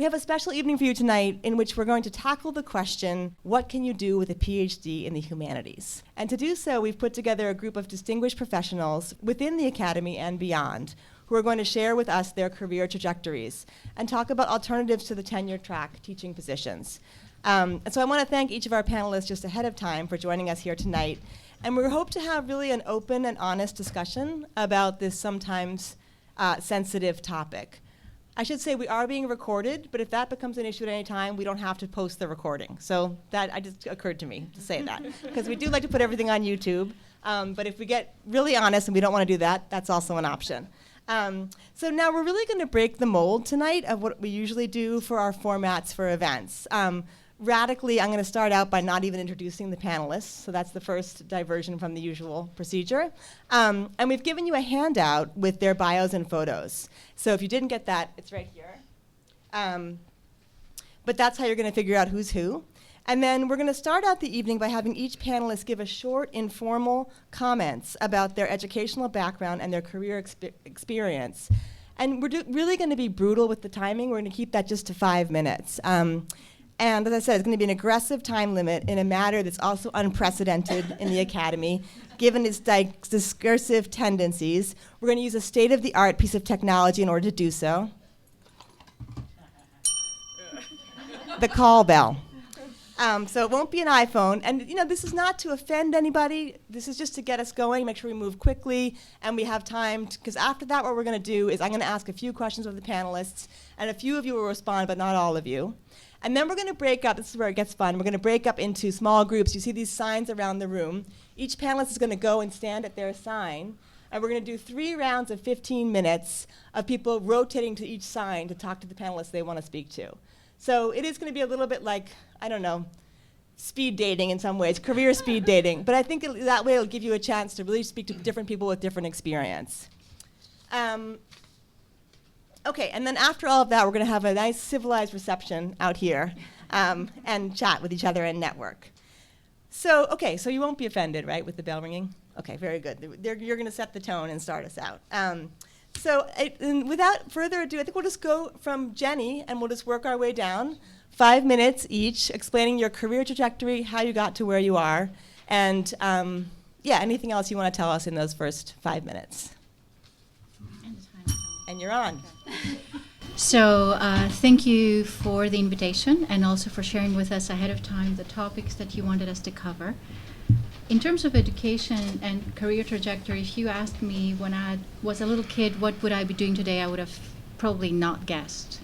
We have a special evening for you tonight in which we're going to tackle the question, what can you do with a PhD in the humanities? And to do so, we've put together a group of distinguished professionals within the academy and beyond who are going to share with us their career trajectories and talk about alternatives to the tenure track teaching positions. And so I want to thank each of our panelists just ahead of time for joining us here tonight. And we hope to have really an open and honest discussion about this sometimes sensitive topic. I should say we are being recorded, but if that becomes an issue at any time, we don't have to post the recording. So that just occurred to me to say that, because we do like to put everything on YouTube. But if we get really honest and we don't want to do that, that's also an option. So now we're really going to break the mold tonight of what we usually do for our formats for events. Radically, I'm going to start out by not even introducing the panelists, so that's the first diversion from the usual procedure. And we've given you a handout with their bios and photos. So if you didn't get that, it's right here. But that's how you're going to figure out who's who. And then we're going to start out the evening by having each panelist give a short, informal comments about their educational background and their career experience. And we're really going to be brutal with the timing. We're going to keep that just to 5 minutes. And as I said, it's going to be an aggressive time limit in a matter that's also unprecedented in the academy, given its discursive tendencies. We're going to use a state-of-the-art piece of technology in order to do so. The call bell. So it won't be an iPhone. And this is not to offend anybody. This is just to get us going, make sure we move quickly, and we have time. Because after that, what we're going to do is I'm going to ask a few questions of the panelists, and a few of you will respond, but not all of you. And then we're going to break up. This is where it gets fun. We're going to break up into small groups. You see these signs around the room. Each panelist is going to go and stand at their sign. And we're going to do 3 rounds of 15 minutes of people rotating to each sign to talk to the panelists they want to speak to. So it is going to be a little bit like, I don't know, speed dating in some ways, career speed dating. But I think that way it'll give you a chance to really speak to different people with different experience. Okay, and then after all of that, we're going to have a nice civilized reception out here and chat with each other and network. So, okay, so you won't be offended, right, with the bell ringing? Okay, very good. You're going to set the tone and start us out. And without further ado, I think we'll just go from Jenny and we'll just work our way down. 5 minutes each, explaining your career trajectory, how you got to where you are, and anything else you want to tell us in those first 5 minutes. And you're on. So thank you for the invitation and also for sharing with us ahead of time the topics that you wanted us to cover. In terms of education and career trajectory, if you asked me when I was a little kid what would I be doing today, I would have probably not guessed.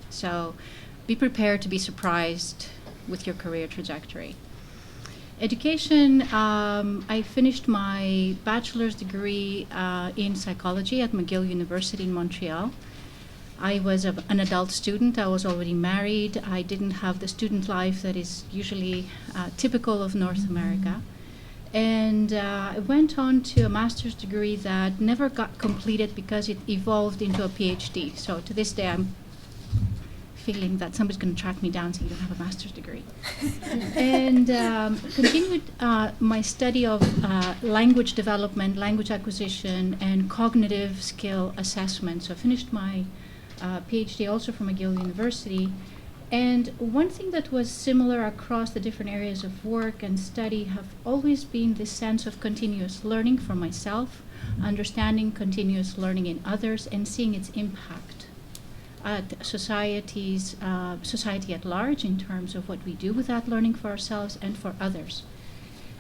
So be prepared to be surprised with your career trajectory. Education, I finished my bachelor's degree in psychology at McGill University in Montreal. I was an adult student. I was already married. I didn't have the student life that is usually typical of North America. And I went on to a master's degree that never got completed because it evolved into a PhD. So to this day, I'm feeling that somebody's going to track me down so you don't have a master's degree. And continued my study of language development, language acquisition, and cognitive skill assessment. So I finished my PhD also from McGill University. And one thing that was similar across the different areas of work and study have always been this sense of continuous learning for myself, understanding continuous learning in others, and seeing its impact at society at large in terms of what we do with that learning for ourselves and for others.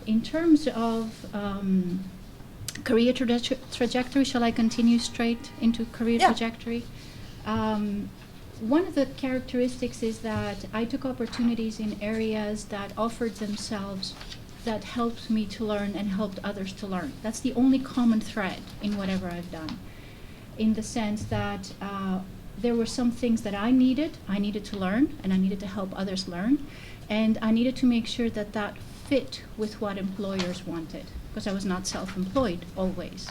In terms of career trajectory, shall I continue straight into career trajectory? One of the characteristics is that I took opportunities in areas that offered themselves that helped me to learn and helped others to learn. That's the only common thread in whatever I've done, in the sense that there were some things that I needed to learn, and I needed to help others learn, and I needed to make sure that that fit with what employers wanted, because I was not self-employed always.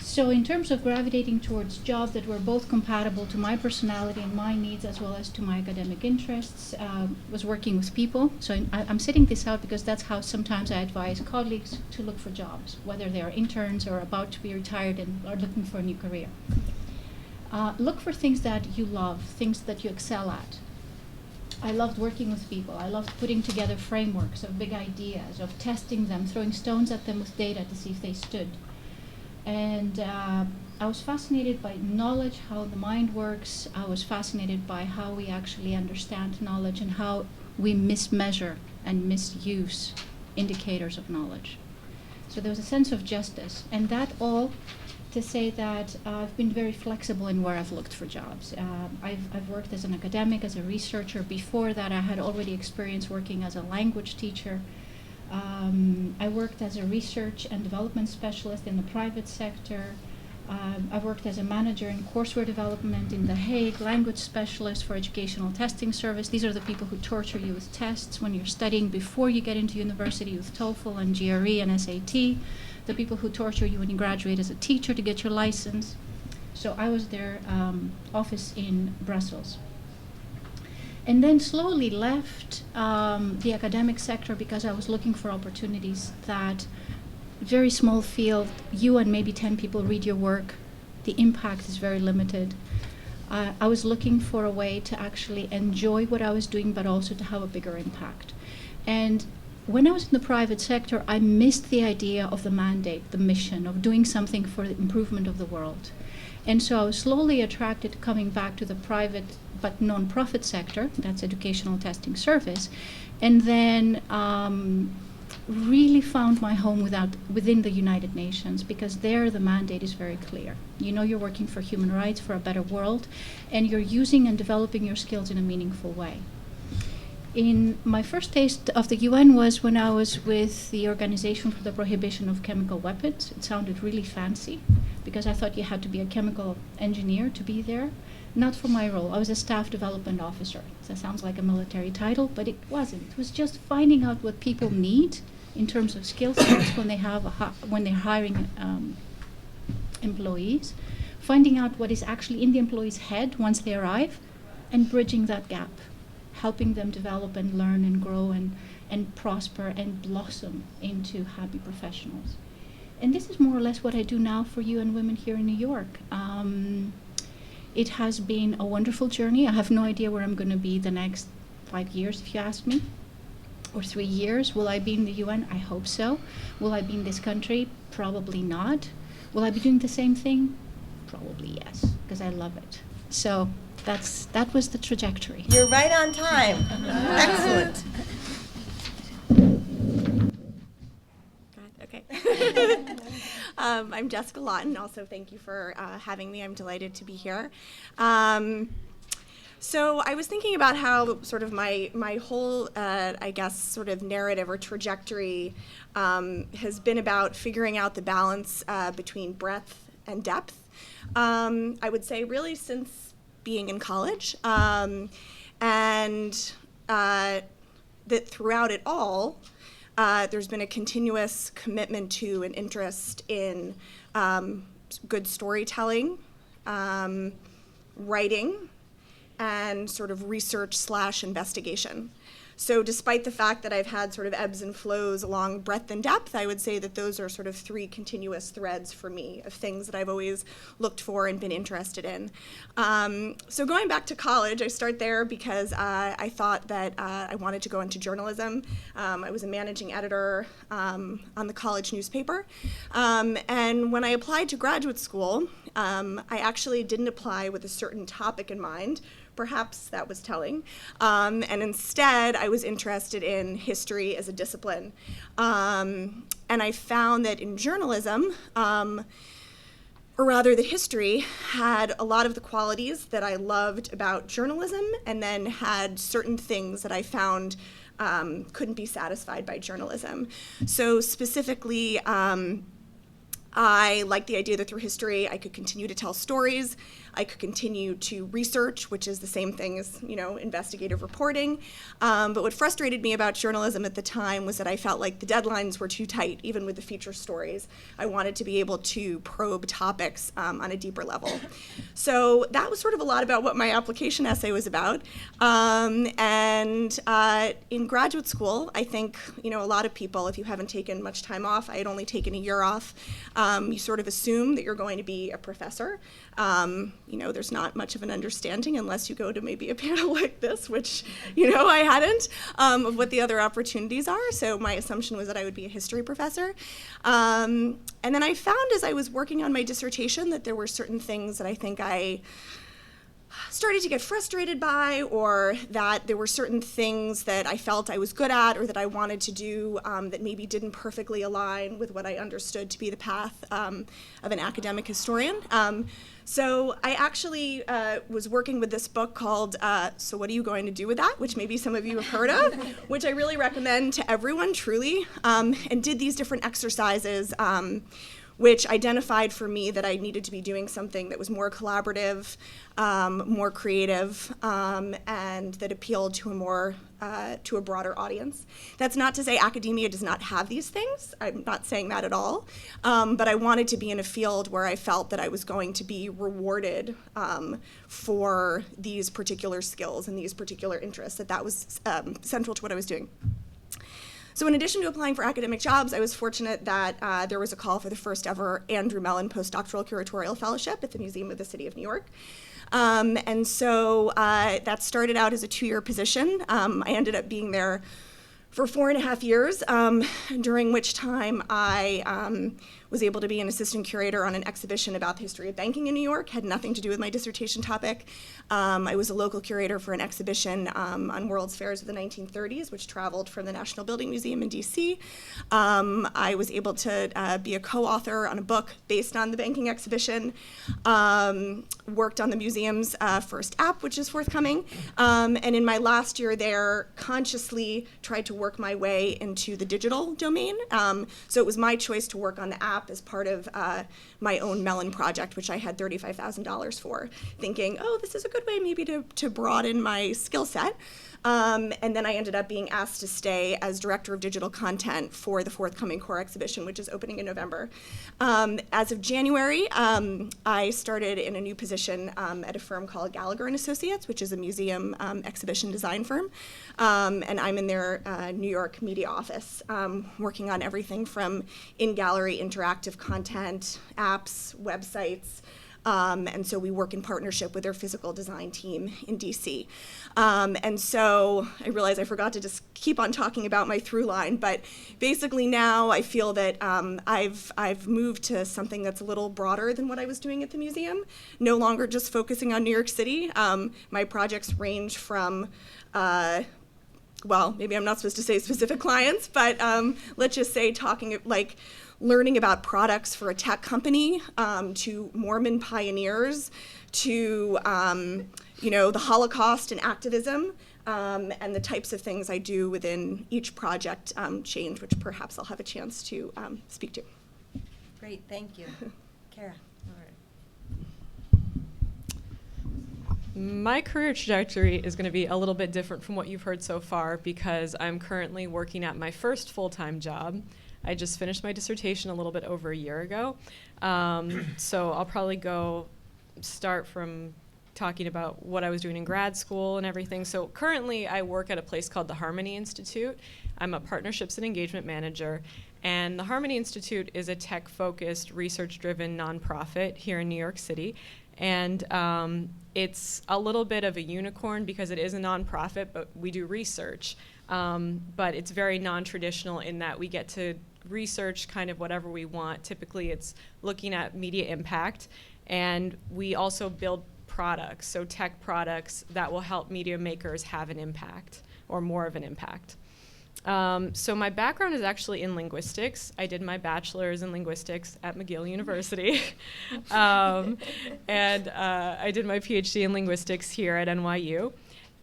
So in terms of gravitating towards jobs that were both compatible to my personality and my needs as well as to my academic interests, was working with people. So I'm setting this out because that's how sometimes I advise colleagues to look for jobs, whether they are interns or about to be retired and are looking for a new career. Look for things that you love, things that you excel at. I loved working with people. I loved putting together frameworks of big ideas, of testing them, throwing stones at them with data to see if they stood. And I was fascinated by knowledge, how the mind works. I was fascinated by how we actually understand knowledge and how we mismeasure and misuse indicators of knowledge. So there was a sense of justice. And that all to say that I've been very flexible in where I've looked for jobs. I've worked as an academic, as a researcher. Before that, I had already experience working as a language teacher. I worked as a research and development specialist in the private sector. I've worked as a manager in courseware development in The Hague, language specialist for educational testing service. These are the people who torture you with tests when you're studying before you get into university with TOEFL and GRE and SAT. The people who torture you when you graduate as a teacher to get your license. So I was their office in Brussels. And then slowly left the academic sector because I was looking for opportunities that, very small field, you and maybe 10 people read your work, the impact is very limited. I was looking for a way to actually enjoy what I was doing, but also to have a bigger impact. And when I was in the private sector, I missed the idea of the mandate, the mission, of doing something for the improvement of the world. And so I was slowly attracted to coming back to the private but non-profit sector, that's educational testing service, and then really found my home within the United Nations, because there the mandate is very clear. You know you're working for human rights, for a better world, and you're using and developing your skills in a meaningful way. In my first taste of the UN was when I was with the Organization for the Prohibition of Chemical Weapons. It sounded really fancy, because I thought you had to be a chemical engineer to be there. Not for my role. I was a staff development officer. So that sounds like a military title, but it wasn't. It was just finding out what people need in terms of skill sets when they're hiring employees, finding out what is actually in the employee's head once they arrive, and bridging that gap, helping them develop and learn and grow and prosper and blossom into happy professionals. And this is more or less what I do now for UN Women here in New York. It has been a wonderful journey. I have no idea where I'm going to be the next 5 years, if you ask me, or 3 years. Will I be in the UN? I hope so. Will I be in this country? Probably not. Will I be doing the same thing? Probably yes, because I love it. So that was the trajectory. You're right on time. Excellent. Okay. I'm Jessica Lautin. Also, thank you for having me. I'm delighted to be here. So I was thinking about how sort of my whole, I guess, sort of narrative or trajectory has been about figuring out the balance between breadth and depth. I would say really since being in college, and that throughout it all, there's been a continuous commitment to and interest in good storytelling, writing, and sort of research/investigation. So despite the fact that I've had sort of ebbs and flows along breadth and depth, I would say that those are sort of three continuous threads for me of things that I've always looked for and been interested in. So going back to college, I start there because I thought that I wanted to go into journalism. I was a managing editor on the college newspaper. And when I applied to graduate school, I actually didn't apply with a certain topic in mind. Perhaps that was telling. And instead, I was interested in history as a discipline. And I found that in journalism, or rather that history had a lot of the qualities that I loved about journalism, and then had certain things that I found couldn't be satisfied by journalism. So specifically, I liked the idea that through history I could continue to tell stories, I could continue to research, which is the same thing as, investigative reporting. But what frustrated me about journalism at the time was that I felt like the deadlines were too tight, even with the feature stories. I wanted to be able to probe topics on a deeper level. So that was sort of a lot about what my application essay was about. And in graduate school, I think, a lot of people, if you haven't taken much time off, I had only taken a year off, you sort of assume that you're going to be a professor. There's not much of an understanding unless you go to maybe a panel like this, which, I hadn't, of what the other opportunities are. So my assumption was that I would be a history professor. And then I found as I was working on my dissertation that there were certain things that I think I started to get frustrated by, or that there were certain things that I felt I was good at or that I wanted to do that maybe didn't perfectly align with what I understood to be the path of an academic historian. So I actually was working with this book called So What Are You Going to Do With That?, which maybe some of you have heard of, which I really recommend to everyone, truly, and did these different exercises which identified for me that I needed to be doing something that was more collaborative, more creative, and that appealed to a broader audience. That's not to say academia does not have these things. I'm not saying that at all. But I wanted to be in a field where I felt that I was going to be rewarded for these particular skills and these particular interests, that was central to what I was doing. So in addition to applying for academic jobs, I was fortunate that there was a call for the first ever Andrew Mellon postdoctoral curatorial fellowship at the Museum of the City of New York. And so that started out as a 2-year position. I ended up being there for 4.5 years, during which time I was able to be an assistant curator on an exhibition about the history of banking in New York. Had nothing to do with my dissertation topic. I was a local curator for an exhibition on World's Fairs of the 1930s, which traveled from the National Building Museum in DC. I was able to be a co-author on a book based on the banking exhibition. Worked on the museum's first app, which is forthcoming. And in my last year there, consciously tried to work my way into the digital domain. So it was my choice to work on the app as part of my own Mellon project, which I had $35,000 for, thinking, oh, this is a good way maybe to broaden my skill set. And then I ended up being asked to stay as director of digital content for the forthcoming core exhibition, which is opening in November. As of January, I started in a new position at a firm called Gallagher and Associates, which is a museum exhibition design firm. And I'm in their New York media office, working on everything from in-gallery interactive content, apps, websites. And so we work in partnership with their physical design team in DC. And so I realize I forgot to just keep on talking about my through line, but basically now I feel that I've moved to something that's a little broader than what I was doing at the museum, no longer just focusing on New York City. My projects range from well, maybe I'm not supposed to say specific clients, but let's just say learning about products for a tech company, to Mormon pioneers, to the Holocaust and activism, and the types of things I do within each project change, which perhaps I'll have a chance to speak to. Great, thank you. Cara. My career trajectory is going to be a little bit different from what you've heard so far because I'm currently working at my first full-time job. I just finished my dissertation a little bit over a year ago. So I'll probably start from talking about what I was doing in grad school and everything. So currently I work at a place called the Harmony Institute. I'm a partnerships and engagement manager. And the Harmony Institute is a tech-focused, research-driven nonprofit here in New York City. And it's a little bit of a unicorn because it is a nonprofit, but we do research. But it's very non-traditional in that we get to research kind of whatever we want. Typically, it's looking at media impact. And we also build products, so tech products that will help media makers have an impact or more of an impact. So my background is actually in linguistics. I did my bachelor's in linguistics at McGill University. And I did my PhD in linguistics here at NYU.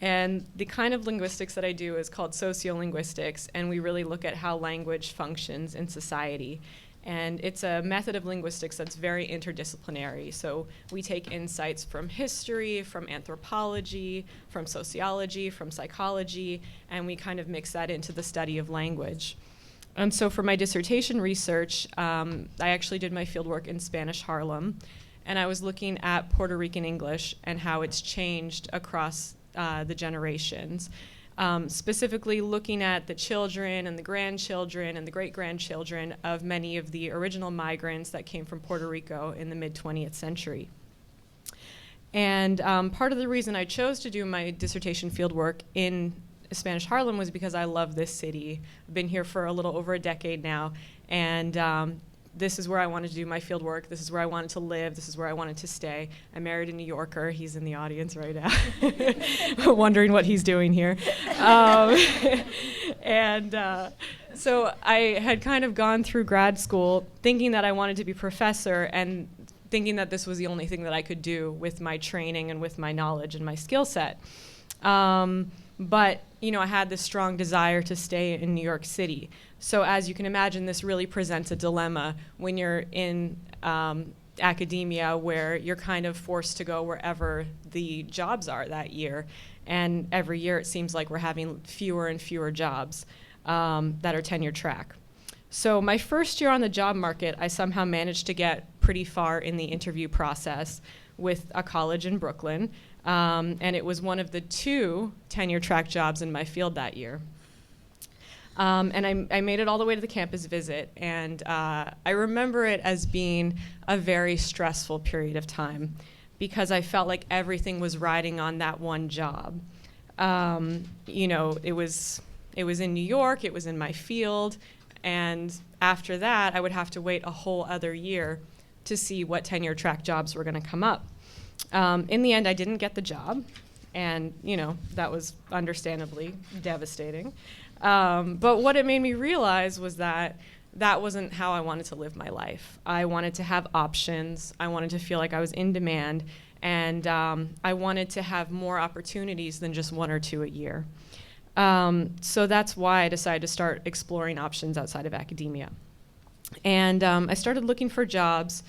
And the kind of linguistics that I do is called sociolinguistics, and we really look at how language functions in society. And it's a method of linguistics that's very interdisciplinary. So we take insights from history, from anthropology, from sociology, from psychology, and we kind of mix that into the study of language. And so for my dissertation research, I actually did my fieldwork in Spanish Harlem, and I was looking at Puerto Rican English and how it's changed across the generations. Specifically looking at the children and the grandchildren and the great-grandchildren of many of the original migrants that came from Puerto Rico in the mid-20th century. And part of the reason I chose to do my dissertation fieldwork in Spanish Harlem was because I love this city. I've been here for a little over a decade now, and this is where I wanted to do my field work. This is where I wanted to live. This is where I wanted to stay. I married a New Yorker. He's in the audience right now, wondering what he's doing here. So I had kind of gone through grad school thinking that I wanted to be a professor and thinking that this was the only thing that I could do with my training and with my knowledge and my skill set. But, you know, I had this strong desire to stay in New York City. So as you can imagine, this really presents a dilemma when you're in academia, where you're kind of forced to go wherever the jobs are that year. And every year it seems like we're having fewer and fewer jobs that are tenure track. So my first year on the job market, I somehow managed to get pretty far in the interview process with a college in Brooklyn. And it was one of the 2 tenure track jobs in my field that year. And I made it all the way to the campus visit, and I remember it as being a very stressful period of time because I felt like everything was riding on that one job. You know, it was in New York, it was in my field, and after that, I would have to wait a whole other year to see what tenure track jobs were going to come up. In the end, I didn't get the job, and, you know, that was understandably devastating. But what it made me realize was that that wasn't how I wanted to live my life. I wanted to have options. I wanted to feel like I was in demand, and I wanted to have more opportunities than just 1 or 2 a year. So that's why I decided to start exploring options outside of academia. And I started looking for jobs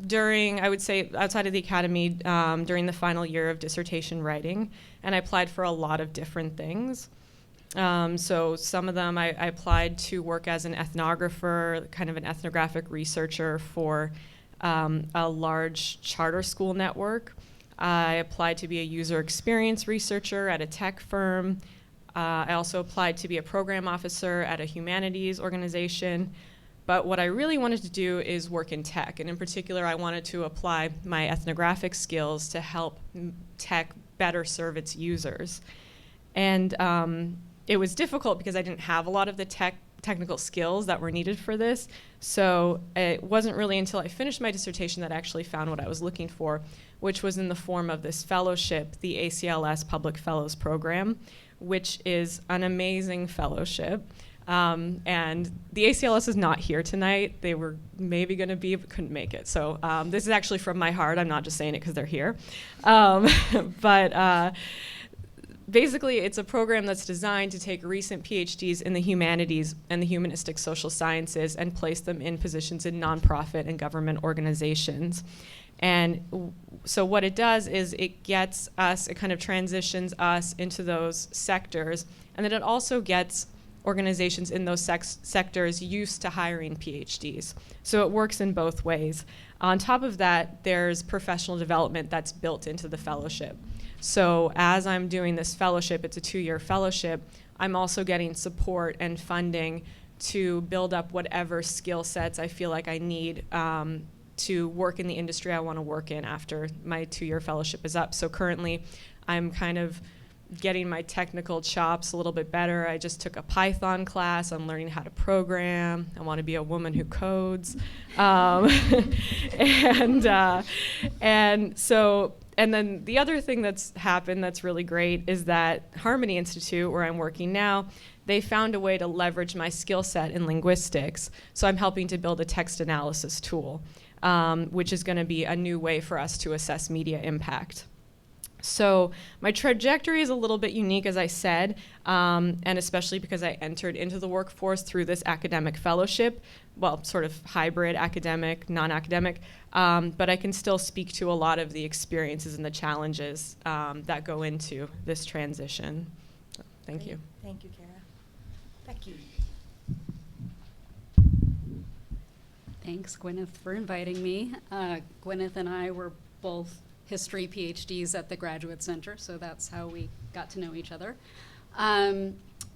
during, I would say, outside of the academy, during the final year of dissertation writing, and I applied for a lot of different things. So some of them I applied to work as an ethnographer, kind of an ethnographic researcher for a large charter school network. I applied to be a user experience researcher at a tech firm. I also applied to be a program officer at a humanities organization. But what I really wanted to do is work in tech, and in particular, I wanted to apply my ethnographic skills to help tech better serve its users. And it was difficult because I didn't have a lot of the technical skills that were needed for this. So it wasn't really until I finished my dissertation that I actually found what I was looking for, which was in the form of this fellowship, the ACLS Public Fellows Program, which is an amazing fellowship. And the ACLS is not here tonight. They were maybe going to be, but couldn't make it. So this is actually from my heart. I'm not just saying it because they're here. But basically, it's a program that's designed to take recent PhDs in the humanities and the humanistic social sciences and place them in positions in nonprofit and government organizations. And so what it does is it gets us, it kind of transitions us into those sectors, and then it also gets organizations in those sectors used to hiring PhDs. So it works in both ways. On top of that, there's professional development that's built into the fellowship. So as I'm doing this fellowship, it's a 2-year fellowship, I'm also getting support and funding to build up whatever skill sets I feel like I need to work in the industry I want to work in after my 2-year fellowship is up. So currently, I'm kind of getting my technical chops a little bit better. I just took a Python class. I'm learning how to program. I want to be a woman who codes. And then the other thing that's happened that's really great is that Harmony Institute, where I'm working now, they found a way to leverage my skill set in linguistics. So I'm helping to build a text analysis tool, which is going to be a new way for us to assess media impact. So my trajectory is a little bit unique, as I said, and especially because I entered into the workforce through this academic fellowship, well, sort of hybrid academic, non-academic, but I can still speak to a lot of the experiences and the challenges that go into this transition. So, thank you. Thank you, Cara. Becky. Thanks, Gwyneth, for inviting me. Gwyneth and I were both history PhDs at the Graduate Center, so that's how we got to know each other.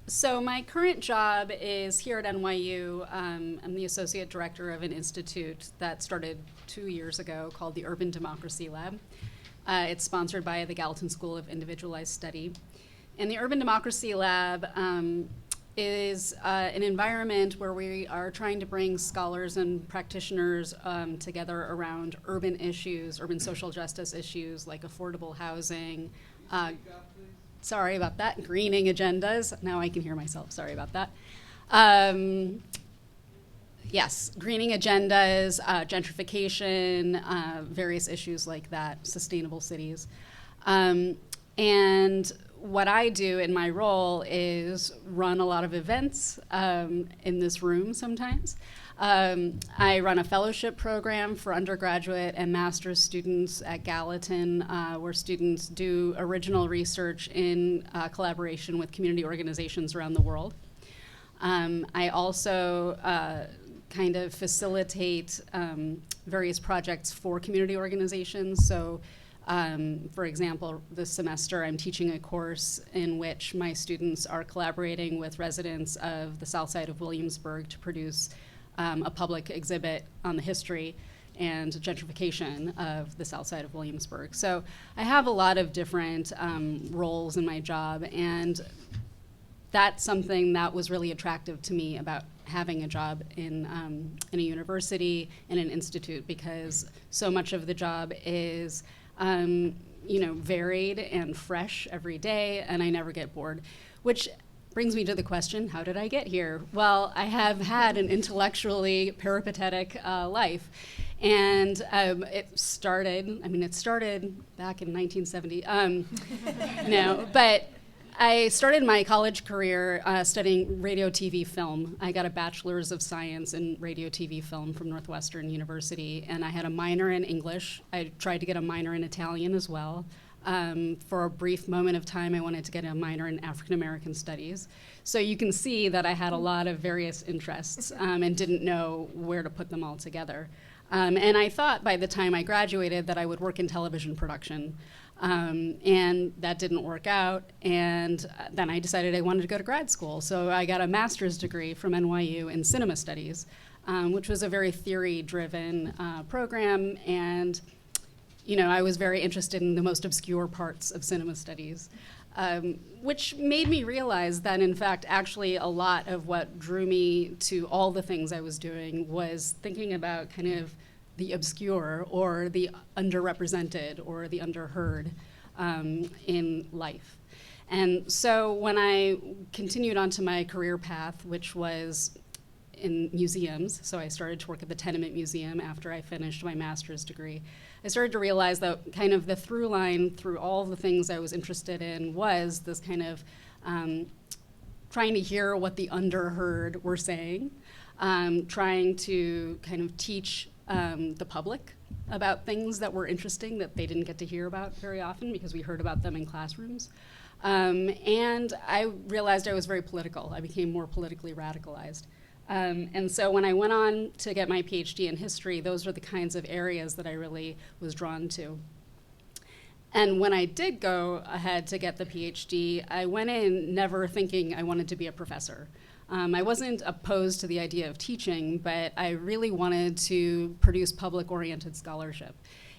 So my current job is here at NYU. I'm the associate director of an institute that started 2 years ago called the Urban Democracy Lab. It's sponsored by the Gallatin School of Individualized Study. And the Urban Democracy Lab is an environment where we are trying to bring scholars and practitioners together around urban issues, urban social justice issues like affordable housing. Sorry about that, greening agendas. Now I can hear myself, sorry about that. Yes, greening agendas, gentrification, various issues like that, sustainable cities. And what I do in my role is run a lot of events in this room sometimes. I run a fellowship program for undergraduate and master's students at Gallatin, where students do original research in collaboration with community organizations around the world. I also kind of facilitate various projects for community organizations. So, for example, this semester I'm teaching a course in which my students are collaborating with residents of the south side of Williamsburg to produce a public exhibit on the history and gentrification of the south side of Williamsburg. So I have a lot of different roles in my job, and that's something that was really attractive to me about having a job in a university, in an institute, because so much of the job is varied and fresh every day, and I never get bored, which brings me to the question, how did I get here? Well, I have had an intellectually peripatetic life. And it started back in 1970. No, but I started my college career studying radio, TV, film. I got a bachelor's of science in radio, TV, film from Northwestern University, and I had a minor in English. I tried to get a minor in Italian as well. For a brief moment of time, I wanted to get a minor in African American studies. So you can see that I had a lot of various interests and didn't know where to put them all together. And I thought by the time I graduated that I would work in television production. And that didn't work out. And then I decided I wanted to go to grad school. So I got a master's degree from NYU in cinema studies, which was a very theory-driven program. And I was very interested in the most obscure parts of cinema studies, which made me realize that, in fact, actually a lot of what drew me to all the things I was doing was thinking about kind of the obscure or the underrepresented or the underheard in life. And so when I continued onto my career path, which was in museums, so I started to work at the Tenement Museum after I finished my master's degree, I started to realize that kind of the through line through all the things I was interested in was this kind of trying to hear what the underheard were saying, trying to kind of teach the public about things that were interesting that they didn't get to hear about very often because we heard about them in classrooms. And I realized I was very political. I became more politically radicalized. And so when I went on to get my PhD in history, those are the kinds of areas that I really was drawn to. And when I did go ahead to get the PhD, I went in never thinking I wanted to be a professor. I wasn't opposed to the idea of teaching, but I really wanted to produce public-oriented scholarship.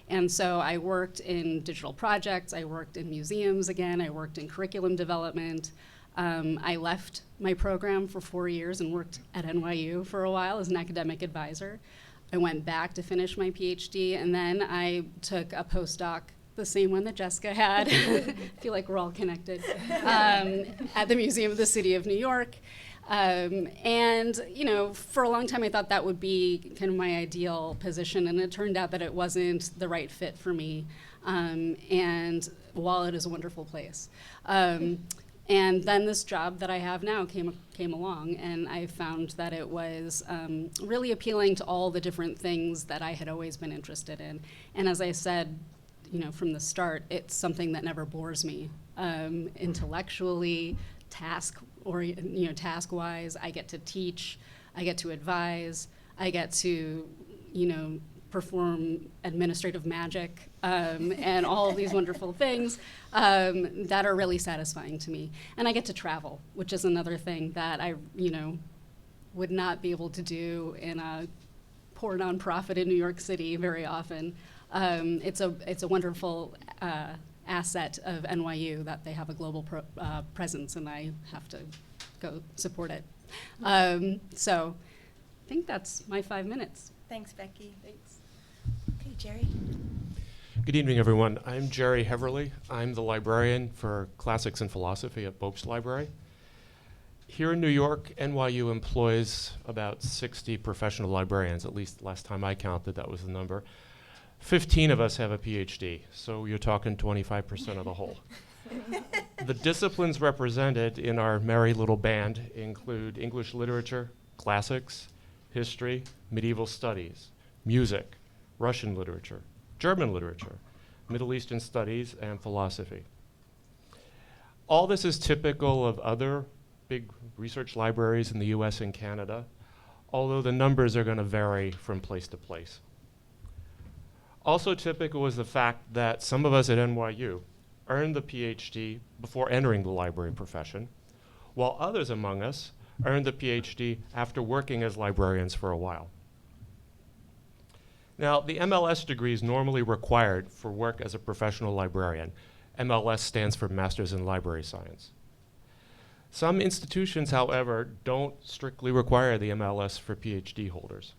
And so I worked in digital projects, I worked in museums again, I worked in curriculum development. I left my program for 4 years and worked at NYU for a while as an academic advisor. I went back to finish my PhD, and then I took a postdoc, the same one that Jessica had, I feel like we're all connected, at the Museum of the City of New York. And for a long time I thought that would be kind of my ideal position, and it turned out that it wasn't the right fit for me. And while it is a wonderful place. And then this job that I have now came along, and I found that it was really appealing to all the different things that I had always been interested in. And as I said, from the start, it's something that never bores me. Intellectually, task-wise, I get to teach, I get to advise, I get to, perform administrative magic and all of these wonderful things that are really satisfying to me. And I get to travel, which is another thing that I, would not be able to do in a poor nonprofit in New York City very often. It's a wonderful asset of NYU that they have a global presence, and I have to go support it. So I think that's my 5 minutes. Thanks, Becky. Thanks. Okay, Gerry. Good evening, everyone. I'm Gerry Heverly. I'm the librarian for classics and philosophy at Bopst Library. Here in New York, NYU employs about 60 professional librarians, at least last time I counted, that was the number. 15 of us have a PhD, so you're talking 25% of the whole. The disciplines represented in our merry little band include English literature, classics, history, medieval studies, music, Russian literature, German literature, Middle Eastern studies, and philosophy. All this is typical of other big research libraries in the US and Canada, although the numbers are going to vary from place to place. Also typical is the fact that some of us at NYU earned the PhD before entering the library profession, while others among us earned the PhD after working as librarians for a while. Now, the MLS degree is normally required for work as a professional librarian. MLS stands for Masters in Library Science. Some institutions, however, don't strictly require the MLS for PhD holders.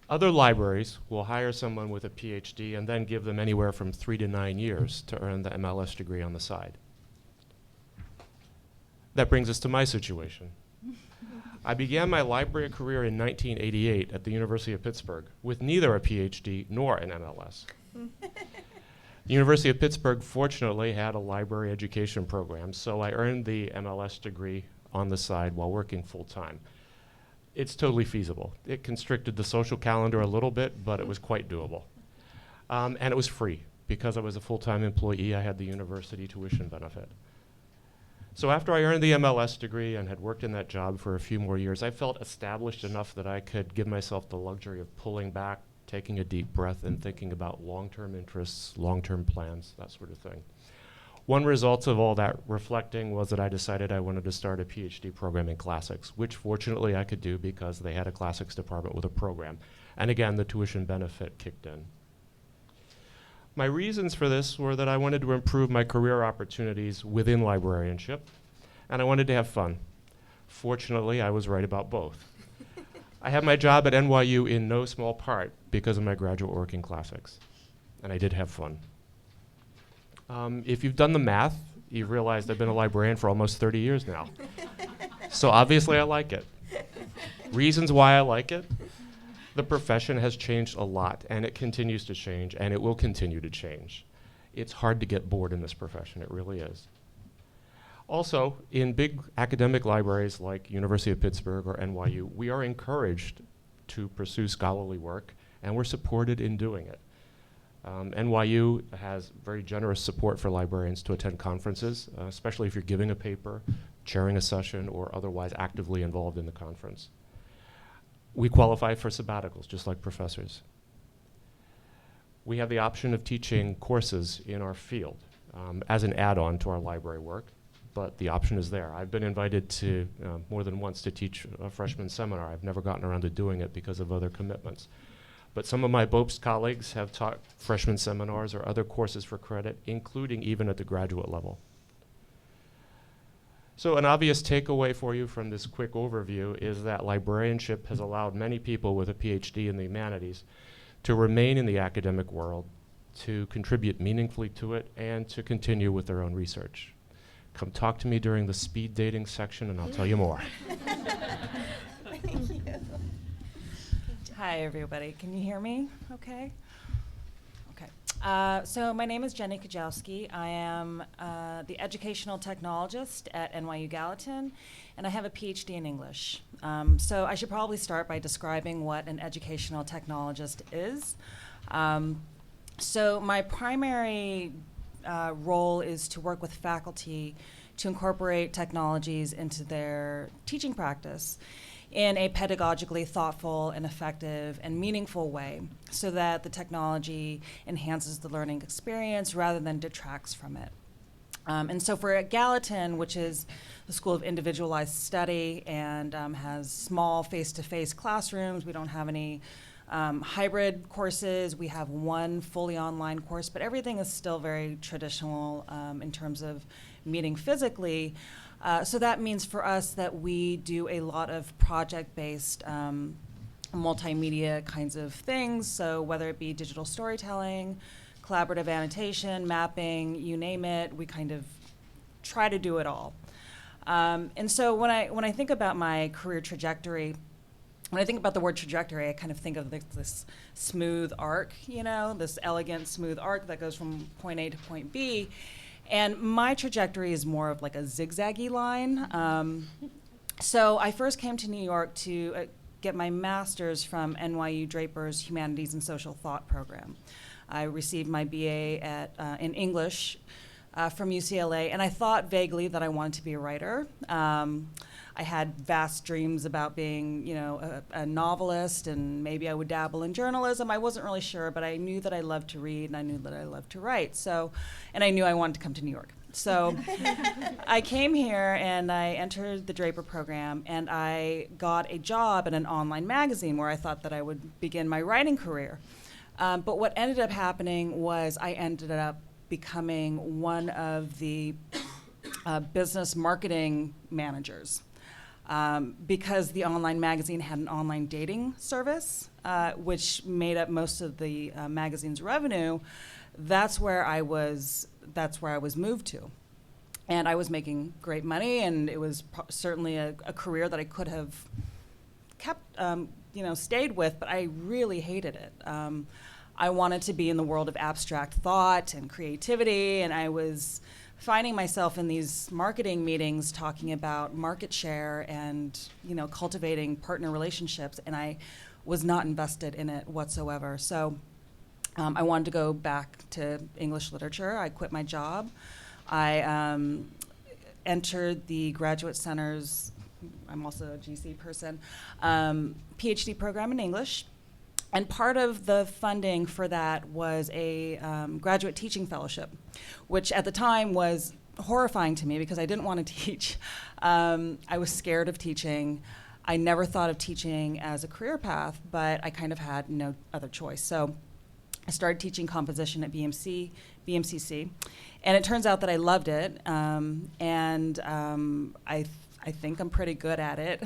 Other libraries will hire someone with a PhD and then give them anywhere from 3 to 9 years to earn the MLS degree on the side. That brings us to my situation. I began my library career in 1988 at the University of Pittsburgh with neither a PhD nor an MLS. The University of Pittsburgh fortunately had a library education program, so I earned the MLS degree on the side while working full-time. It's totally feasible. It constricted the social calendar a little bit, but it was quite doable. And it was free. Because I was a full-time employee, I had the university tuition benefit. So after I earned the MLS degree and had worked in that job for a few more years, I felt established enough that I could give myself the luxury of pulling back, taking a deep breath, and thinking about long-term interests, long-term plans, that sort of thing. One result of all that reflecting was that I decided I wanted to start a PhD program in classics, which fortunately I could do because they had a classics department with a program. And again, the tuition benefit kicked in. My reasons for this were that I wanted to improve my career opportunities within librarianship, and I wanted to have fun. Fortunately, I was right about both. I had my job at NYU in no small part because of my graduate work in classics, and I did have fun. If you've done the math, you've realized I've been a librarian for almost 30 years now. So obviously I like it. Reasons why I like it: the profession has changed a lot, and it continues to change, and it will continue to change. It's hard to get bored in this profession, it really is. Also, in big academic libraries like University of Pittsburgh or NYU, we are encouraged to pursue scholarly work, and we're supported in doing it. NYU has very generous support for librarians to attend conferences, especially if you're giving a paper, chairing a session, or otherwise actively involved in the conference. We qualify for sabbaticals, just like professors. We have the option of teaching courses in our field as an add-on to our library work, but the option is there. I've been invited to more than once to teach a freshman seminar. I've never gotten around to doing it because of other commitments. But some of my Bopst colleagues have taught freshman seminars or other courses for credit, including even at the graduate level. So an obvious takeaway for you from this quick overview is that librarianship has allowed many people with a PhD in the humanities to remain in the academic world, to contribute meaningfully to it, and to continue with their own research. Come talk to me during the speed dating section and I'll tell you more. Thank you. Hi, everybody. Can you hear me okay? Okay. So my name is Jenna Kujawski. I am the educational technologist at NYU Gallatin, and I have a PhD in English. So I should probably start by describing what an educational technologist is. So my primary role is to work with faculty to incorporate technologies into their teaching practice. in a pedagogically thoughtful and effective and meaningful way so that the technology enhances the learning experience rather than detracts from it. And so for Gallatin, which is the School of Individualized Study and has small face-to-face classrooms, we don't have any hybrid courses. We have one fully online course, but everything is still very traditional in terms of meeting physically. So that means for us that we do a lot of project-based multimedia kinds of things. So whether it be digital storytelling, collaborative annotation, mapping, you name it, we kind of try to do it all. And so when I think about my career trajectory, when I think about the word trajectory, I kind of think of this smooth arc, this elegant, smooth arc that goes from point A to point B. And my trajectory is more of like a zigzaggy line. So I first came to New York to get my master's from NYU Draper's Humanities and Social Thought program. I received my BA in English from UCLA, and I thought vaguely that I wanted to be a writer. I had vast dreams about being, a novelist, and maybe I would dabble in journalism. I wasn't really sure, but I knew that I loved to read, and I knew that I loved to write. And I knew I wanted to come to New York. So I came here, and I entered the Draper program, and I got a job at an online magazine where I thought that I would begin my writing career. But what ended up happening was I ended up becoming one of the business marketing managers. Because the online magazine had an online dating service, which made up most of the magazine's revenue. That's where I was moved to, and I was making great money, and it was certainly a career that I could have kept, stayed with, but I really hated it. I wanted to be in the world of abstract thought and creativity, and I was finding myself in these marketing meetings talking about market share and cultivating partner relationships, and I was not invested in it whatsoever. So I wanted to go back to English literature. I quit my job. I entered the Graduate Center's, I'm also a GC person, PhD program in English. And part of the funding for that was a graduate teaching fellowship, which at the time was horrifying to me because I didn't want to teach. I was scared of teaching. I never thought of teaching as a career path, but I kind of had no other choice. So I started teaching composition at BMCC, and it turns out that I loved it, and I think I'm pretty good at it.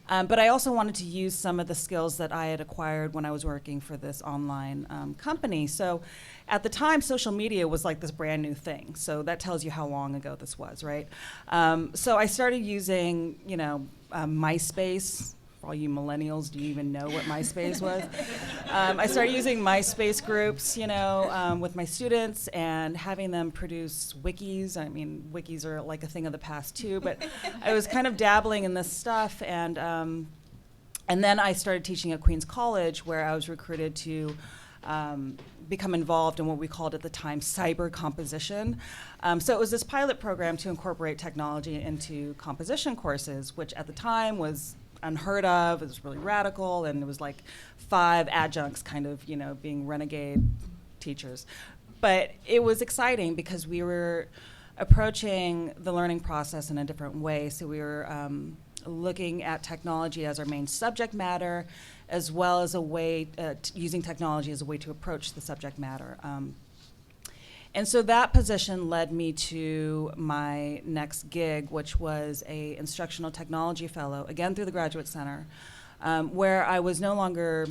But I also wanted to use some of the skills that I had acquired when I was working for this online company. So at the time, social media was like this brand new thing. So that tells you how long ago this was, right? So I started using, MySpace. For all you millennials, do you even know what MySpace was? I started using MySpace groups, with my students and having them produce wikis. I mean, wikis are like a thing of the past too, but I was kind of dabbling in this stuff, and then I started teaching at Queens College, where I was recruited to become involved in what we called at the time cyber composition. So it was this pilot program to incorporate technology into composition courses, which at the time was unheard of. It was really radical, and it was like 5 adjuncts kind of, being renegade teachers. But it was exciting because we were approaching the learning process in a different way. So we were looking at technology as our main subject matter, as well as a way, using technology as a way to approach the subject matter. And so that position led me to my next gig, which was a instructional technology fellow, again through the Graduate Center, where I was no longer,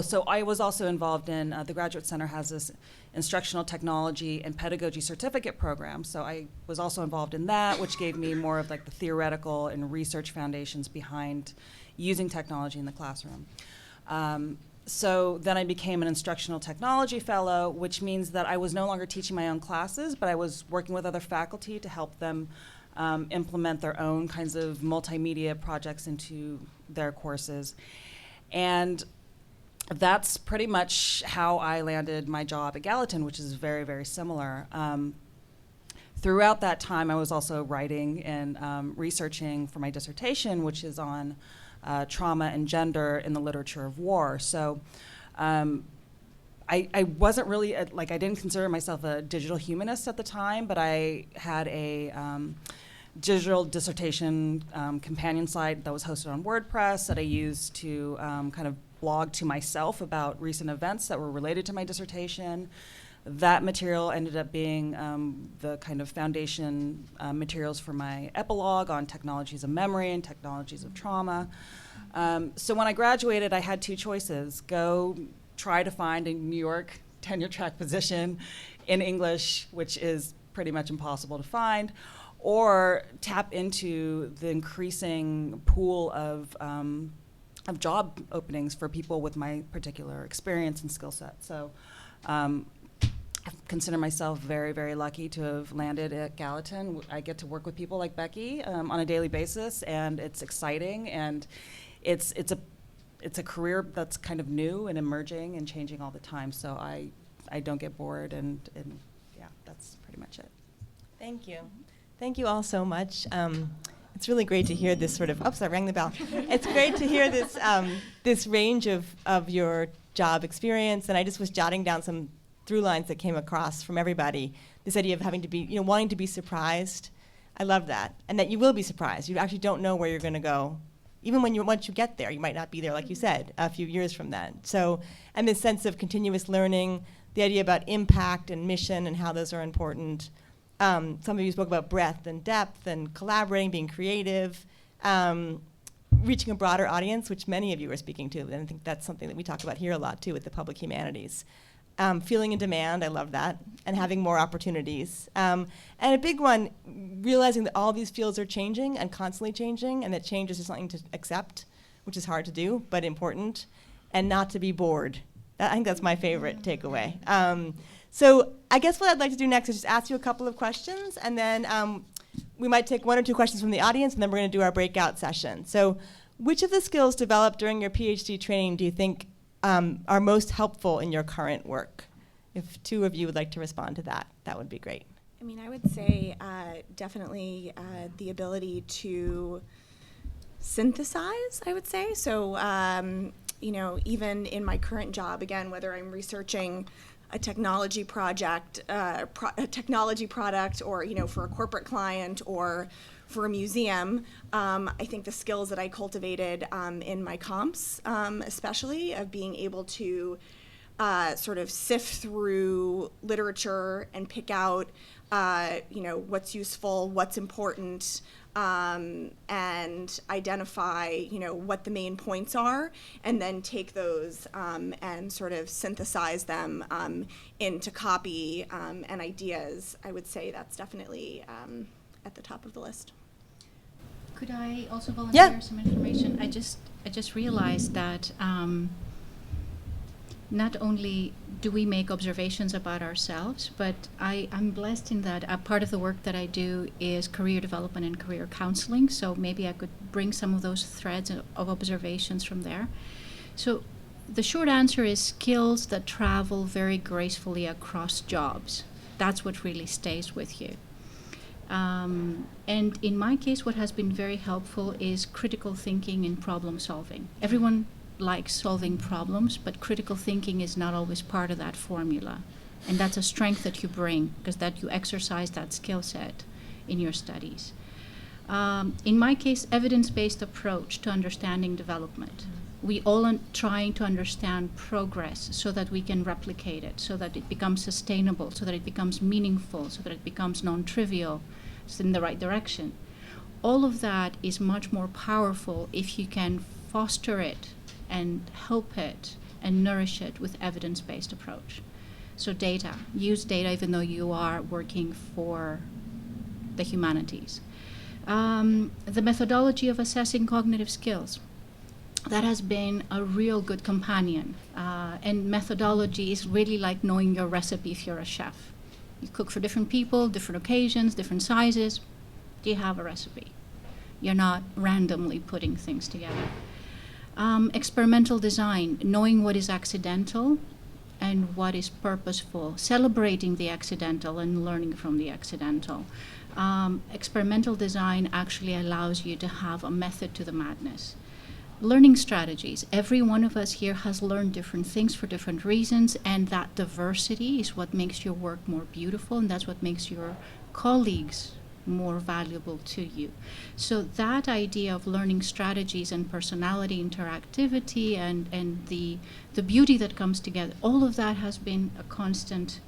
so I was also involved in, the Graduate Center has this instructional technology and pedagogy certificate program. So I was also involved in that, which gave me more of like the theoretical and research foundations behind using technology in the classroom. So then I became an instructional technology fellow, which means that I was no longer teaching my own classes, but I was working with other faculty to help them implement their own kinds of multimedia projects into their courses. And that's pretty much how I landed my job at Gallatin, which is very, very similar. throughout that time, I was also writing and researching for my dissertation, which is on trauma and gender in the literature of war. So I wasn't really, I didn't consider myself a digital humanist at the time, but I had a digital dissertation companion site that was hosted on WordPress that I used to kind of blog to myself about recent events that were related to my dissertation. That material ended up being the kind of foundation materials for my epilogue on technologies of memory and technologies of trauma. So when I graduated, I had two choices: go try to find a New York tenure track position in English, which is pretty much impossible to find, or tap into the increasing pool of job openings for people with my particular experience and skill set. So I consider myself very, very lucky to have landed at Gallatin. I get to work with people like Becky on a daily basis, and it's exciting, and it's a career that's kind of new and emerging and changing all the time. So I don't get bored, and yeah, that's pretty much it. Thank you. Thank you all so much. It's really great to hear this sort of, oops, I rang the bell. It's great to hear this this range of your job experience, and I just was jotting down some through lines that came across from everybody. This idea of having to be, wanting to be surprised. I love that, and that you will be surprised. You actually don't know where you're going to go. Even once you get there, you might not be there, like you said, a few years from then. So, and this sense of continuous learning, the idea about impact and mission and how those are important. Some of you spoke about breadth and depth and collaborating, being creative, reaching a broader audience, which many of you are speaking to, and I think that's something that we talk about here a lot too with the public humanities. Feeling in demand, I love that, and having more opportunities. And a big one, realizing that all these fields are changing and constantly changing, and that change is just something to accept, which is hard to do, but important, and not to be bored. I think that's my favorite takeaway. So I guess what I'd like to do next is just ask you a couple of questions, and then we might take one or two questions from the audience, and then we're going to do our breakout session. So which of the skills developed during your PhD training do you think are most helpful in your current work? If two of you would like to respond to that, that would be great. I mean, I would say definitely the ability to synthesize, I would say. So, even in my current job, again, whether I'm researching a technology project, a technology product, or, for a corporate client or for a museum, I think the skills that I cultivated in my comps, especially, of being able to sort of sift through literature and pick out, what's useful, what's important, and identify, what the main points are, and then take those and sort of synthesize them into copy and ideas. I would say that's definitely at the top of the list. Could I also volunteer Yeah. some information? I just realized that not only do we make observations about ourselves, but I'm blessed in that a part of the work that I do is career development and career counseling, so maybe I could bring some of those threads of observations from there. So the short answer is skills that travel very gracefully across jobs. That's what really stays with you. And in my case, what has been very helpful is critical thinking and problem solving. Everyone likes solving problems, but critical thinking is not always part of that formula. And that's a strength that you bring, because that you exercise that skill set in your studies. In my case, evidence-based approach to understanding development. We all are trying to understand progress so that we can replicate it, so that it becomes sustainable, so that it becomes meaningful, so that it becomes non-trivial, it's in the right direction. All of that is much more powerful if you can foster it and help it and nourish it with evidence-based approach. So data, use data even though you are working for the humanities. The methodology of assessing cognitive skills. That has been a real good companion. And methodology is really like knowing your recipe if you're a chef. You cook for different people, different occasions, different sizes. Do you have a recipe? You're not randomly putting things together. Experimental design, knowing what is accidental and what is purposeful, celebrating the accidental and learning from the accidental. Experimental design actually allows you to have a method to the madness. Learning strategies. Every one of us here has learned different things for different reasons, and that diversity is what makes your work more beautiful, and that's what makes your colleagues more valuable to you. So that idea of learning strategies and personality interactivity and the beauty that comes together, all of that has been a constant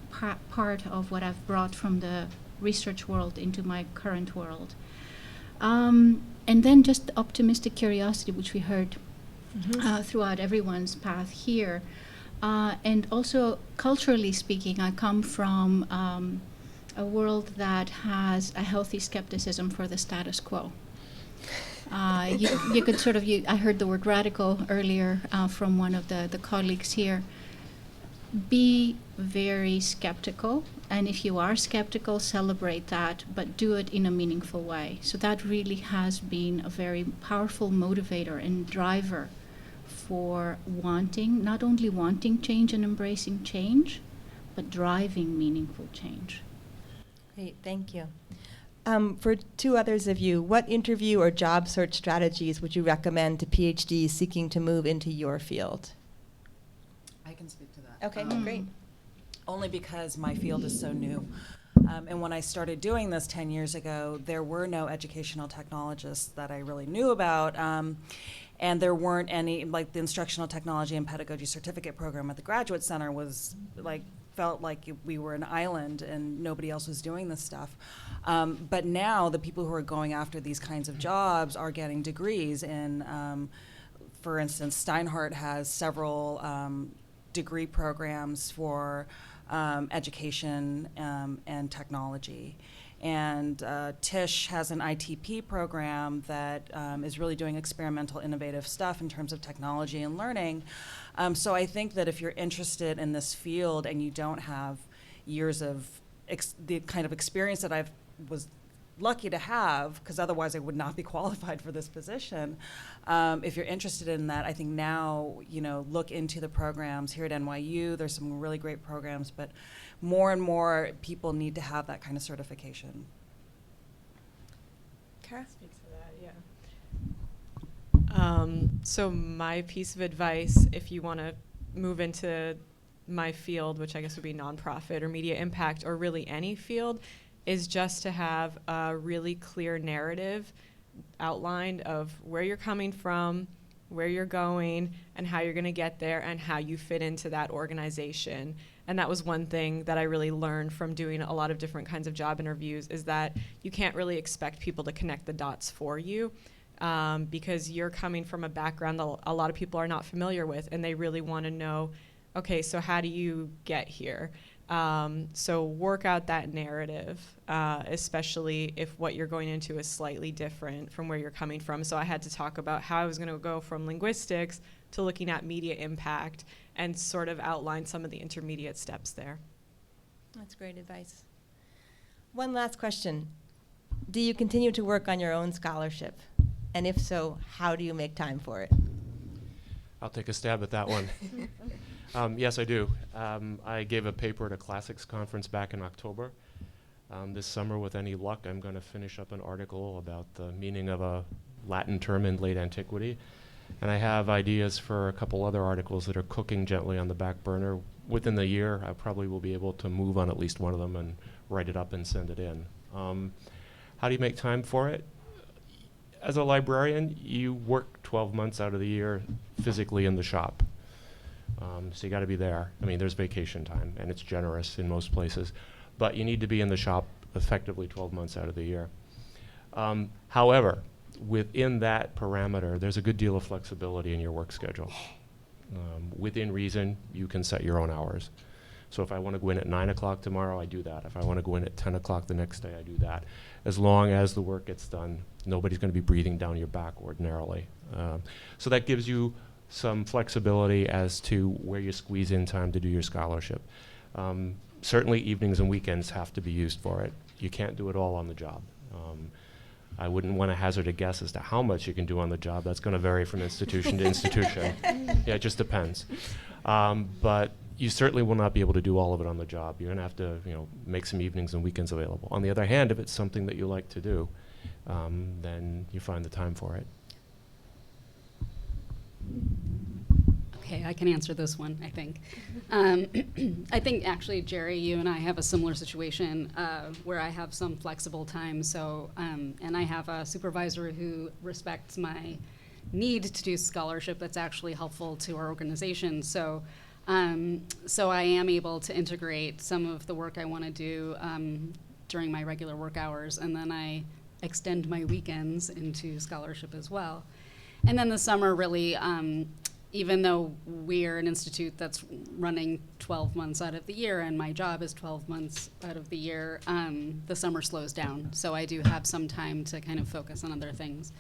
part of what I've brought from the research world into my current world. And then just the optimistic curiosity, which we heard throughout everyone's path here. And also, culturally speaking, I come from a world that has a healthy skepticism for the status quo. You could sort of, I heard the word radical earlier from one of the colleagues here. Be very skeptical, and if you are skeptical, celebrate that, but do it in a meaningful way. So that really has been a very powerful motivator and driver for not only wanting change and embracing change, but driving meaningful change. Great, thank you. For two others of you, what interview or job search strategies would you recommend to PhDs seeking to move into your field? I can speak to that. Okay, great. Only because my field is so new. And when I started doing this 10 years ago, there were no educational technologists that I really knew about. And there weren't any, like the instructional technology and pedagogy certificate program at the Graduate Center felt like we were an island and nobody else was doing this stuff. But now the people who are going after these kinds of jobs are getting degrees in, for instance, Steinhardt has several degree programs for education and technology. And Tisch has an ITP program that is really doing experimental, innovative stuff in terms of technology and learning. So I think that if you're interested in this field and you don't have years of the kind of experience that I was lucky to have, because otherwise I would not be qualified for this position. If you're interested in that, I think now, look into the programs here at NYU. There's some really great programs, but more and more people need to have that kind of certification. Cara? Speak to that, yeah. So my piece of advice, if you want to move into my field, which I guess would be nonprofit or media impact or really any field, is just to have a really clear narrative outlined of where you're coming from, where you're going, and how you're going to get there, and how you fit into that organization. And that was one thing that I really learned from doing a lot of different kinds of job interviews, is that you can't really expect people to connect the dots for you, because you're coming from a background that a lot of people are not familiar with, and they really want to know, okay, so how do you get here? So work out that narrative, especially if what you're going into is slightly different from where you're coming from. So I had to talk about how I was going to go from linguistics to looking at media impact and sort of outline some of the intermediate steps there. That's great advice. One last question. Do you continue to work on your own scholarship? And if so, how do you make time for it? I'll take a stab at that one. Yes, I do. I gave a paper at a classics conference back in October. This summer, with any luck, I'm going to finish up an article about the meaning of a Latin term in late antiquity. And I have ideas for a couple other articles that are cooking gently on the back burner. Within the year, I probably will be able to move on at least one of them and write it up and send it in. How do you make time for it? As a librarian, you work 12 months out of the year physically in the shop. So you got to be there. I mean, there's vacation time, and it's generous in most places. But you need to be in the shop effectively 12 months out of the year. However, within that parameter, there's a good deal of flexibility in your work schedule. Within reason, you can set your own hours. So if I want to go in at 9 o'clock tomorrow, I do that. If I want to go in at 10 o'clock the next day, I do that. As long as the work gets done, nobody's going to be breathing down your back ordinarily. So that gives you some flexibility as to where you squeeze in time to do your scholarship. Certainly evenings and weekends have to be used for it. You can't do it all on the job. I wouldn't want to hazard a guess as to how much you can do on the job. That's going to vary from institution to institution. Yeah, it just depends. But you certainly will not be able to do all of it on the job. You're going to have to, make some evenings and weekends available. On the other hand, if it's something that you like to do, then you find the time for it. Okay, I can answer this one, I think. I think actually, Gerry, you and I have a similar situation where I have some flexible time. So, and I have a supervisor who respects my need to do scholarship that's actually helpful to our organization. So, so I am able to integrate some of the work I want to do during my regular work hours, and then I extend my weekends into scholarship as well. And then the summer really, even though we're an institute that's running 12 months out of the year and my job is 12 months out of the year, the summer slows down. So I do have some time to kind of focus on other things.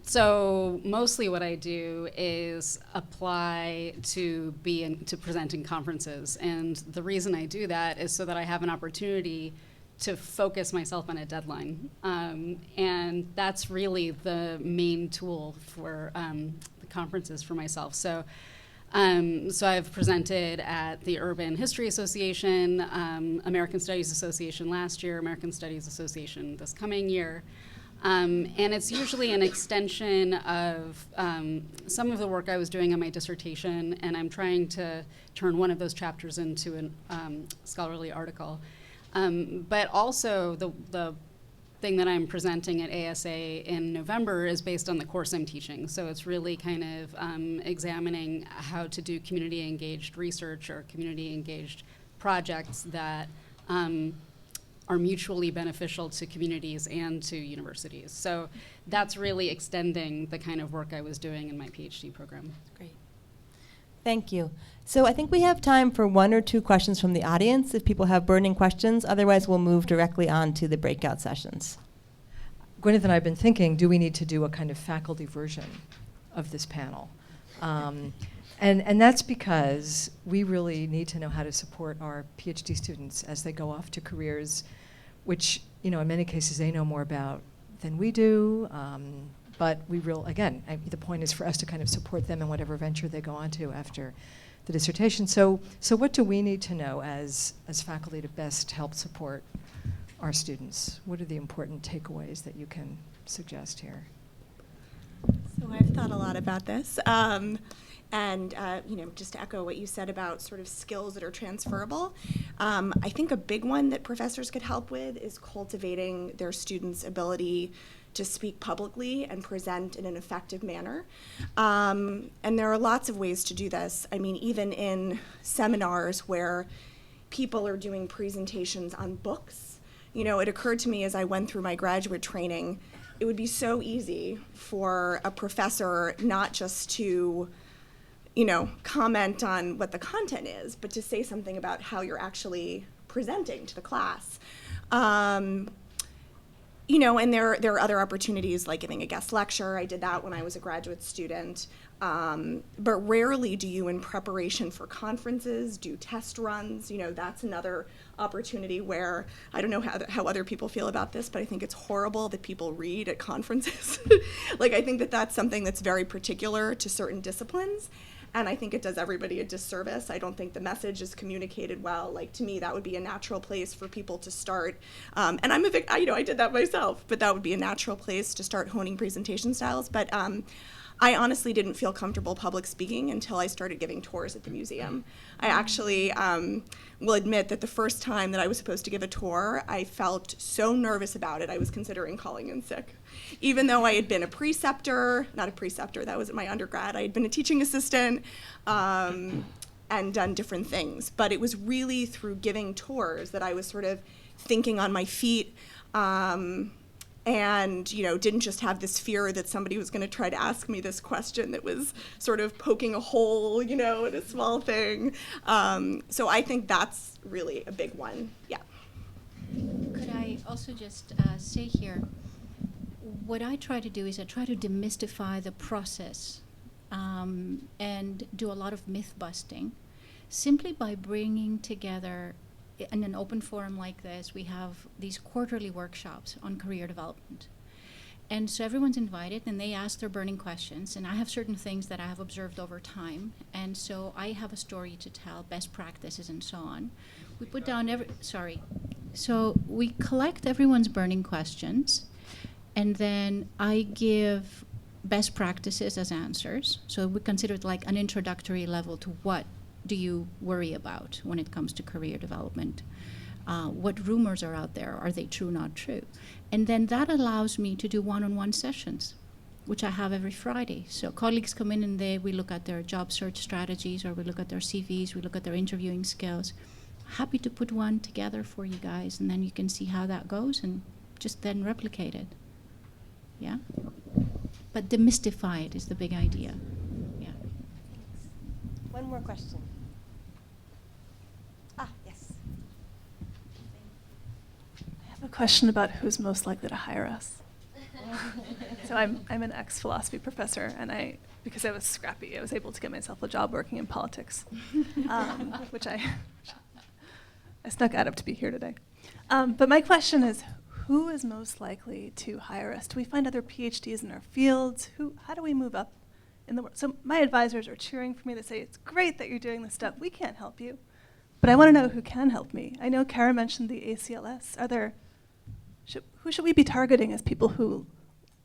So mostly what I do is apply to to present in conferences. And the reason I do that is so that I have an opportunity to focus myself on a deadline. And that's really the main tool for the conferences for myself. So, so I've presented at the Urban History Association, American Studies Association last year, American Studies Association this coming year. And it's usually an extension of some of the work I was doing on my dissertation, and I'm trying to turn one of those chapters into a scholarly article. But also the thing that I'm presenting at ASA in November is based on the course I'm teaching. So it's really kind of examining how to do community engaged research or community engaged projects that are mutually beneficial to communities and to universities. So that's really extending the kind of work I was doing in my PhD program. Great. Thank you. So I think we have time for 1 or 2 questions from the audience if people have burning questions. Otherwise, we'll move directly on to the breakout sessions. Gwyneth and I have been thinking, do we need to do a kind of faculty version of this panel? And that's because we really need to know how to support our PhD students as they go off to careers which, in many cases they know more about than we do. But the point is for us to kind of support them in whatever venture they go on to after the dissertation. So what do we need to know as faculty to best help support our students? What are the important takeaways that you can suggest here? So I've thought a lot about this. And just to echo what you said about sort of skills that are transferable, I think a big one that professors could help with is cultivating their students' ability to speak publicly and present in an effective manner. And there are lots of ways to do this. I mean, even in seminars where people are doing presentations on books, it occurred to me as I went through my graduate training, it would be so easy for a professor not just to comment on what the content is, but to say something about how you're actually presenting to the class. And there are other opportunities like giving a guest lecture. I did that when I was a graduate student. But rarely do you, in preparation for conferences, do test runs. That's another opportunity where I don't know how other people feel about this, but I think it's horrible that people read at conferences. I think that that's something that's very particular to certain disciplines. And I think it does everybody a disservice. I don't think the message is communicated well. To me, that would be a natural place for people to start. And I did that myself, but that would be a natural place to start honing presentation styles. But I honestly didn't feel comfortable public speaking until I started giving tours at the museum. I actually will admit that the first time that I was supposed to give a tour, I felt so nervous about it, I was considering calling in sick. Even though I had been not a preceptor, that was at my undergrad, I had been a teaching assistant and done different things. But it was really through giving tours that I was sort of thinking on my feet, and didn't just have this fear that somebody was going to try to ask me this question that was sort of poking a hole, in a small thing. So I think that's really a big one. Yeah. Could I also just say here, what I try to do is I try to demystify the process and do a lot of myth busting, simply by bringing together. In an open forum like this, we have these quarterly workshops on career development. And so everyone's invited, and they ask their burning questions. And I have certain things that I have observed over time. And so I have a story to tell, best practices, and so on. We put down So we collect everyone's burning questions, and then I give best practices as answers. So we consider it like an introductory level to what do you worry about when it comes to career development. What rumors are out there? Are they true, not true? And then that allows me to do one-on-one sessions, which I have every Friday. So colleagues come in and we look at their job search strategies, or we look at their CVs, we look at their interviewing skills. Happy to put one together for you guys, and then you can see how that goes and just then replicate it. Yeah? But demystify it is the big idea. Yeah. One more question. Yes. I have a question about who's most likely to hire us. So I'm an ex-philosophy professor, and because I was scrappy, I was able to get myself a job working in politics, which I snuck out of to be here today. But my question is, who is most likely to hire us? Do we find other PhDs in our fields? How do we move up in the world? So my advisors are cheering for me. They say, it's great that you're doing this stuff. We can't help you. But I want to know who can help me. I know Cara mentioned the ACLS. Who should we be targeting as people who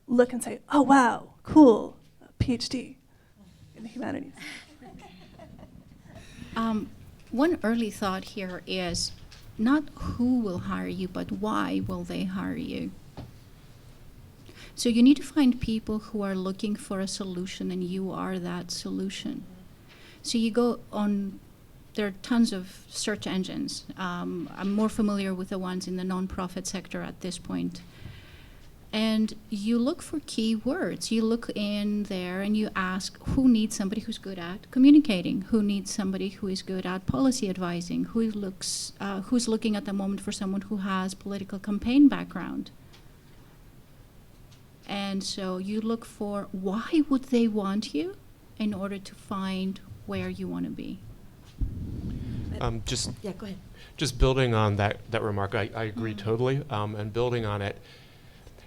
look and say, oh, wow, cool, PhD in the humanities? One early thought here is not who will hire you, but why will they hire you? So you need to find people who are looking for a solution, and you are that solution. So you go on, there are tons of search engines. I'm more familiar with the ones in the nonprofit sector at this point. And you look for keywords. You look in there and you ask, who needs somebody who's good at communicating? Who needs somebody who is good at policy advising? Who's looking at the moment for someone who has political campaign background? And so you look for why would they want you in order to find where you want to be. Yeah, go ahead. Just building on that remark, I agree totally. And building on it,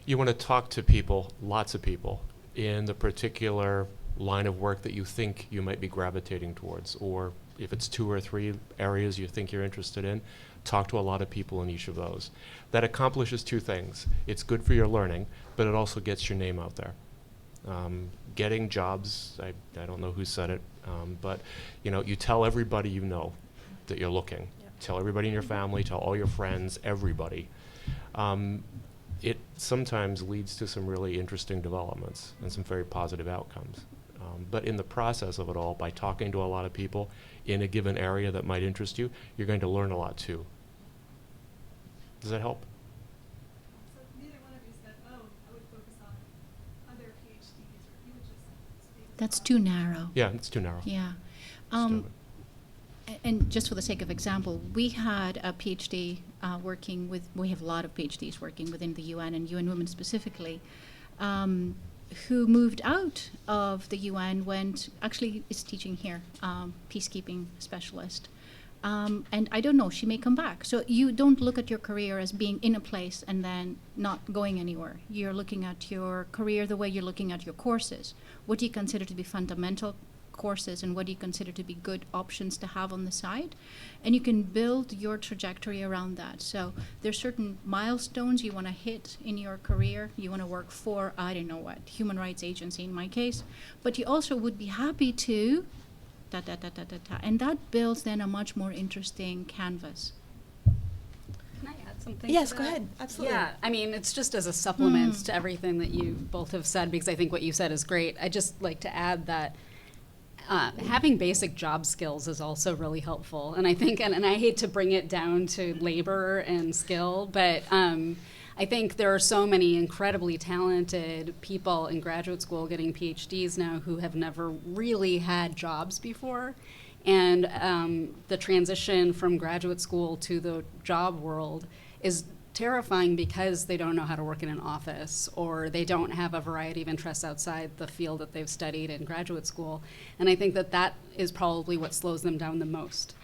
you want to talk to people, lots of people, in the particular line of work that you think you might be gravitating towards. Or if it's 2 or 3 areas you think you're interested in, talk to a lot of people in each of those. That accomplishes 2 things. It's good for your learning, but it also gets your name out there. Getting jobs, I don't know who said it, but you tell everybody you know that you're looking. Yep. Tell everybody in your family, tell all your friends, everybody. It sometimes leads to some really interesting developments and some very positive outcomes. But in the process of it all, by talking to a lot of people in a given area that might interest you, you're going to learn a lot too. Does that help? So neither one of you said, I would focus on other PhDs, or you would just speak. That's too narrow. Yeah, it's too narrow. Yeah. And just for the sake of example, we had a PhD we have a lot of PhDs working within the UN and UN Women specifically, who moved out of the UN, actually is teaching here, peacekeeping specialist. And I don't know, she may come back. So you don't look at your career as being in a place and then not going anywhere. You're looking at your career the way you're looking at your courses. What do you consider to be fundamental courses, and what do you consider to be good options to have on the side? And you can build your trajectory around that. So there's certain milestones you want to hit in your career. You want to work for, I don't know what, human rights agency in my case, but you also would be happy to and that builds then a much more interesting canvas. Can I add something? Yes, to go that? ahead. Absolutely. Yeah, I mean, it's just as a supplement to everything that you both have said, because I think what you said is great. I just like to add that having basic job skills is also really helpful. And I think, and I hate to bring it down to labor and skill, but I think there are so many incredibly talented people in graduate school getting PhDs now who have never really had jobs before. And the transition from graduate school to the job world is terrifying because they don't know how to work in an office, or they don't have a variety of interests outside the field that they've studied in graduate school. And I think that is probably what slows them down the most.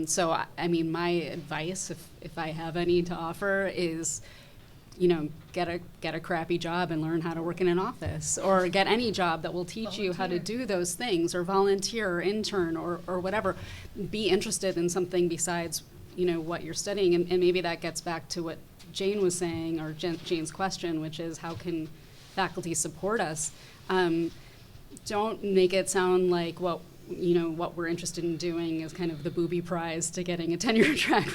So, I mean, my advice, if I have any to offer, is get a crappy job and learn how to work in an office, or get any job that will teach you how to do those things, or volunteer or intern or whatever. Be interested in something besides, what you're studying. And maybe that gets back to what Jane was saying, or Jane's question, which is how can faculty support us? Don't make it sound like what we're interested in doing is kind of the booby prize to getting a tenure track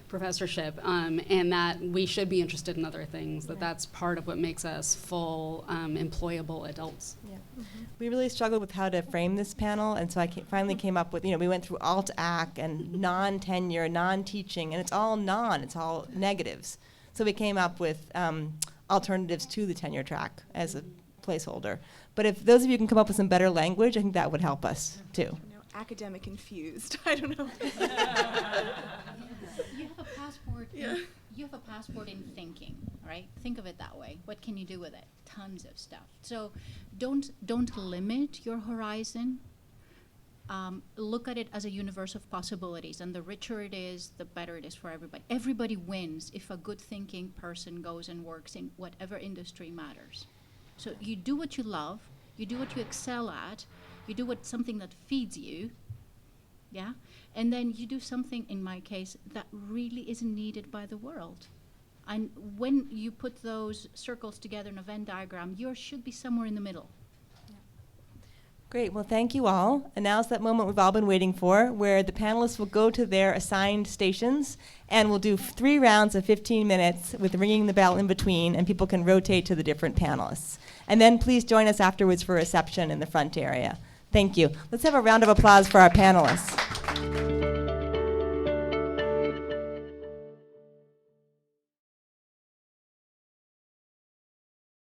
professorship, and that we should be interested in other things, that's part of what makes us full, employable adults. Yeah. Mm-hmm. We really struggled with how to frame this panel, and so I finally came up with, we went through alt-ac and non-tenure, non-teaching, and it's all negatives. So we came up with alternatives to the tenure track as a placeholder. But if those of you can come up with some better language, I think that would help us too. Academic infused. I don't know. You have a passport. You have a passport in thinking, right? Think of it that way. What can you do with it? Tons of stuff. So don't limit your horizon. Look at it as a universe of possibilities, and the richer it is, the better it is for everybody. Everybody wins if a good thinking person goes and works in whatever industry matters. So you do what you love, you do what you excel at, you do something that feeds you, yeah? And then you do something, in my case, that really isn't needed by the world. And when you put those circles together in a Venn diagram, yours should be somewhere in the middle. Great, well thank you all. And now's that moment we've all been waiting for, where the panelists will go to their assigned stations, and we'll do 3 rounds of 15 minutes with ringing the bell in between, and people can rotate to the different panelists. And then please join us afterwards for a reception in the front area. Thank you. Let's have a round of applause for our panelists.